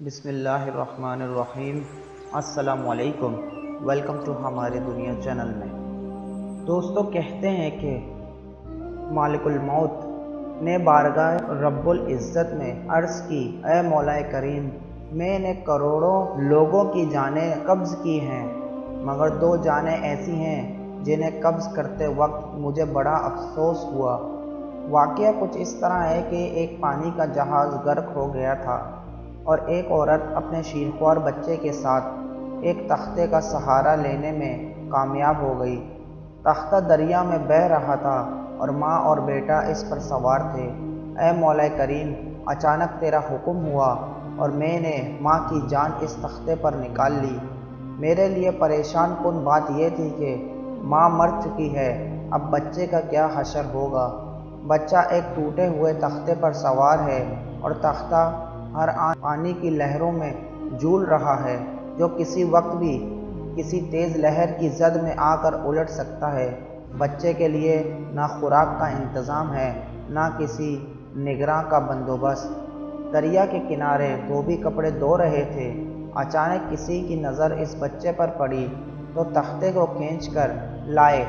بسم اللہ الرحمن الرحیم۔ السلام علیکم، ویلکم ٹو ہمارے دنیا چینل میں۔ دوستو، کہتے ہیں کہ مالک الموت نے بارگاہ رب العزت میں عرض کی، اے مولا کریم، میں نے کروڑوں لوگوں کی جانیں قبض کی ہیں، مگر 2 جانیں ایسی ہیں جنہیں قبض کرتے وقت مجھے بڑا افسوس ہوا۔ واقعہ کچھ اس طرح ہے کہ ایک پانی کا جہاز غرق ہو گیا تھا اور ایک عورت اپنے شیرخوار بچے کے ساتھ ایک تختے کا سہارا لینے میں کامیاب ہو گئی۔ تختہ دریا میں بہہ رہا تھا اور ماں اور بیٹا اس پر سوار تھے۔ اے مولا کریم، اچانک تیرا حکم ہوا اور میں نے ماں کی جان اس تختے پر نکال لی۔ میرے لیے پریشان کن بات یہ تھی کہ ماں مر چکی ہے، اب بچے کا کیا حشر ہوگا۔ بچہ ایک ٹوٹے ہوئے تختے پر سوار ہے اور تختہ ہر آن پانی کی لہروں میں جھول رہا ہے، جو کسی وقت بھی کسی تیز لہر کی زد میں آ کر الٹ سکتا ہے۔ بچے کے لیے نہ خوراک کا انتظام ہے، نہ کسی نگراں کا بندوبست۔ دریا کے کنارے دھوبی کپڑے دھو رہے تھے۔ اچانک کسی کی نظر اس بچے پر پڑی تو تختے کو کھینچ کر لائے۔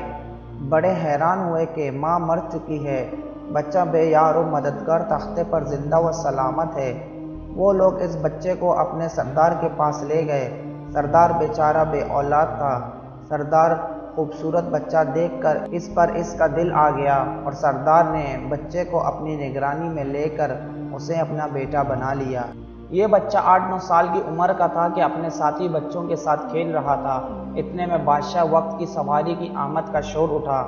بڑے حیران ہوئے کہ ماں مر چکی ہے، بچہ بے یار و مددگار تختے پر زندہ و سلامت ہے۔ وہ لوگ اس بچے کو اپنے سردار کے پاس لے گئے۔ سردار بیچارہ بے اولاد تھا۔ سردار خوبصورت بچہ دیکھ کر اس کا دل آ گیا اور سردار نے بچے کو اپنی نگرانی میں لے کر اسے اپنا بیٹا بنا لیا۔ یہ بچہ 8-9 سال کی عمر کا تھا کہ اپنے ساتھی بچوں کے ساتھ کھیل رہا تھا۔ اتنے میں بادشاہ وقت کی سواری کی آمد کا شور اٹھا۔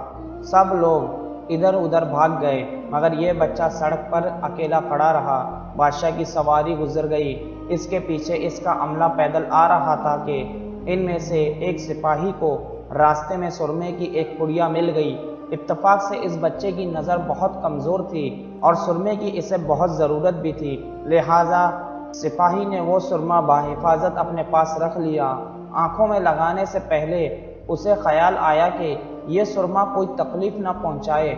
سب لوگ ادھر ادھر بھاگ گئے، مگر یہ بچہ سڑک پر اکیلا کھڑا رہا۔ بادشاہ کی سواری گزر گئی، اس کے پیچھے اس کا عملہ پیدل آ رہا تھا کہ ان میں سے ایک سپاہی کو راستے میں سرمے کی ایک پڑیا مل گئی۔ اتفاق سے اس بچے کی نظر بہت کمزور تھی اور سرمے کی اسے بہت ضرورت بھی تھی، لہٰذا سپاہی نے وہ سرما بحفاظت اپنے پاس رکھ لیا۔ آنکھوں میں لگانے سے پہلے اسے خیال آیا کہ یہ سرما کوئی تکلیف نہ پہنچائے،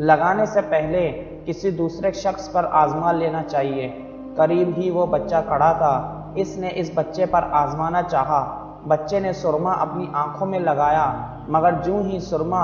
لگانے سے پہلے کسی دوسرے شخص پر آزما لینا چاہیے۔ قریب ہی وہ بچہ کھڑا تھا، اس نے اس بچے پر آزمانا چاہا۔ بچے نے سرما اپنی آنکھوں میں لگایا، مگر جوں ہی سرما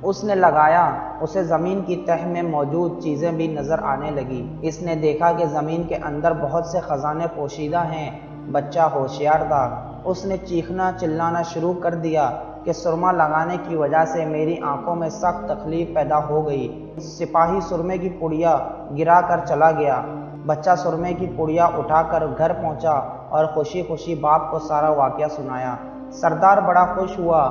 اس نے لگایا، اسے زمین کی تہہ میں موجود چیزیں بھی نظر آنے لگی۔ اس نے دیکھا کہ زمین کے اندر بہت سے خزانے پوشیدہ ہیں۔ بچہ ہوشیار تھا، اس نے چیخنا چلانا شروع کر دیا کہ سرما لگانے کی وجہ سے میری آنکھوں میں سخت تکلیف پیدا ہو گئی۔ سپاہی سرمے کی پڑیا گرا کر چلا گیا۔ بچہ سرمے کی پڑیا اٹھا کر گھر پہنچا اور خوشی خوشی باپ کو سارا واقعہ سنایا۔ سردار بڑا خوش ہوا۔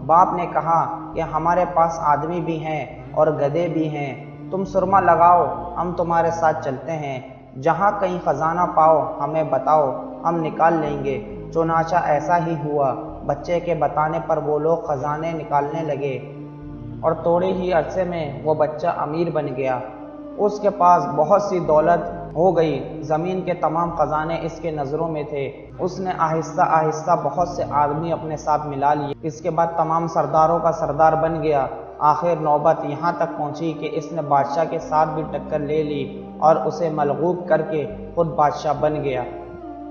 باپ نے کہا کہ ہمارے پاس آدمی بھی ہیں اور گدھے بھی ہیں، تم سرما لگاؤ، ہم تمہارے ساتھ چلتے ہیں، جہاں کہیں خزانہ پاؤ ہمیں بتاؤ، ہم نکال لیں گے۔ چنانچہ ایسا ہی ہوا۔ بچے کے بتانے پر وہ لوگ خزانے نکالنے لگے اور تھوڑے ہی عرصے میں وہ بچہ امیر بن گیا۔ اس کے پاس بہت سی دولت ہو گئی، زمین کے تمام خزانے اس کے نظروں میں تھے۔ اس نے آہستہ آہستہ بہت سے آدمی اپنے ساتھ ملا لیے۔ اس کے بعد تمام سرداروں کا سردار بن گیا۔ آخر نوبت یہاں تک پہنچی کہ اس نے بادشاہ کے ساتھ بھی ٹکر لے لی اور اسے مغلوب کر کے خود بادشاہ بن گیا۔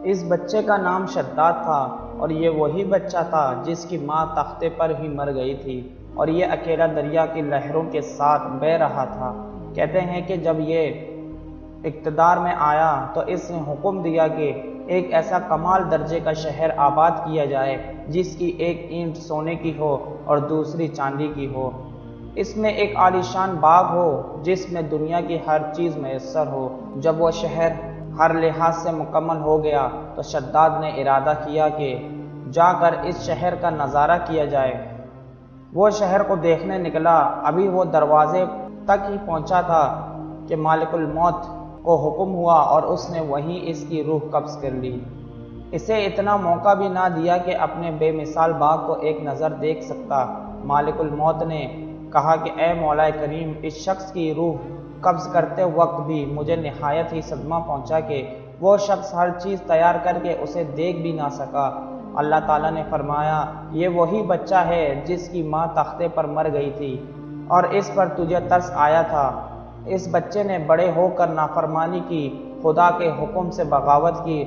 اس بچے کا نام شداد تھا اور یہ وہی بچہ تھا جس کی ماں تختے پر ہی مر گئی تھی اور یہ اکیلا دریا کی لہروں کے ساتھ بہہ رہا تھا۔ کہتے ہیں کہ جب یہ اقتدار میں آیا تو اس نے حکم دیا کہ ایک ایسا کمال درجے کا شہر آباد کیا جائے جس کی ایک اینٹ سونے کی ہو اور دوسری چاندی کی ہو۔ اس میں ایک عالیشان باغ ہو جس میں دنیا کی ہر چیز میسر ہو۔ جب وہ شہر ہر لحاظ سے مکمل ہو گیا تو شداد نے ارادہ کیا کہ جا کر اس شہر کا نظارہ کیا جائے۔ وہ شہر کو دیکھنے نکلا۔ ابھی وہ دروازے تک ہی پہنچا تھا کہ مالک الموت کو حکم ہوا اور اس نے وہیں اس کی روح قبض کر لی۔ اسے اتنا موقع بھی نہ دیا کہ اپنے بے مثال باغ کو ایک نظر دیکھ سکتا۔ مالک الموت نے کہا کہ اے مولا کریم، اس شخص کی روح قبض کرتے وقت بھی مجھے نہایت ہی صدمہ پہنچا کہ وہ شخص ہر چیز تیار کر کے اسے دیکھ بھی نہ سکا۔ اللہ تعالیٰ نے فرمایا، یہ وہی بچہ ہے جس کی ماں تختے پر مر گئی تھی اور اس پر تجھے ترس آیا تھا۔ اس بچے نے بڑے ہو کر نافرمانی کی، خدا کے حکم سے بغاوت کی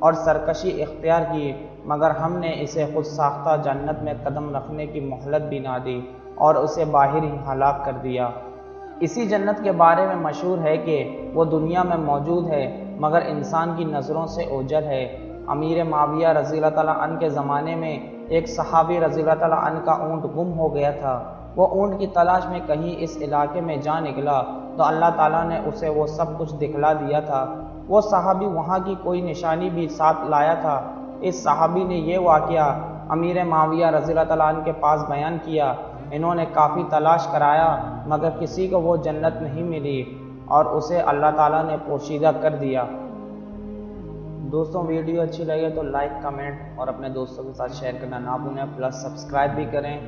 اور سرکشی اختیار کی، مگر ہم نے اسے خود ساختہ جنت میں قدم رکھنے کی مہلت بھی نہ دی اور اسے باہر ہی ہلاک کر دیا۔ اسی جنت کے بارے میں مشہور ہے کہ وہ دنیا میں موجود ہے مگر انسان کی نظروں سے اوجھل ہے۔ امیر معاویہ رضی اللہ تعالیٰ عنہ کے زمانے میں ایک صحابی رضی اللہ تعالیٰ عنہ کا اونٹ گم ہو گیا تھا۔ وہ اونٹ کی تلاش میں کہیں اس علاقے میں جا نکلا تو اللہ تعالیٰ نے اسے وہ سب کچھ دکھلا دیا تھا۔ وہ صحابی وہاں کی کوئی نشانی بھی ساتھ لایا تھا۔ اس صحابی نے یہ واقعہ امیر معاویہ رضی اللہ تعالیٰ عنہ کے پاس بیان کیا۔ انہوں نے کافی تلاش کرایا مگر کسی کو وہ جنت نہیں ملی اور اسے اللہ تعالیٰ نے پوشیدہ کر دیا۔ دوستوں ویڈیو اچھی لگے تو لائک، کمنٹ اور اپنے دوستوں کے ساتھ شیئر کرنا نہ بھولیں، پلس سبسکرائب بھی کریں۔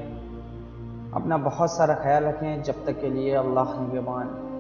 اپنا بہت سارا خیال رکھیں، جب تک کے لیے اللہ نگہبان۔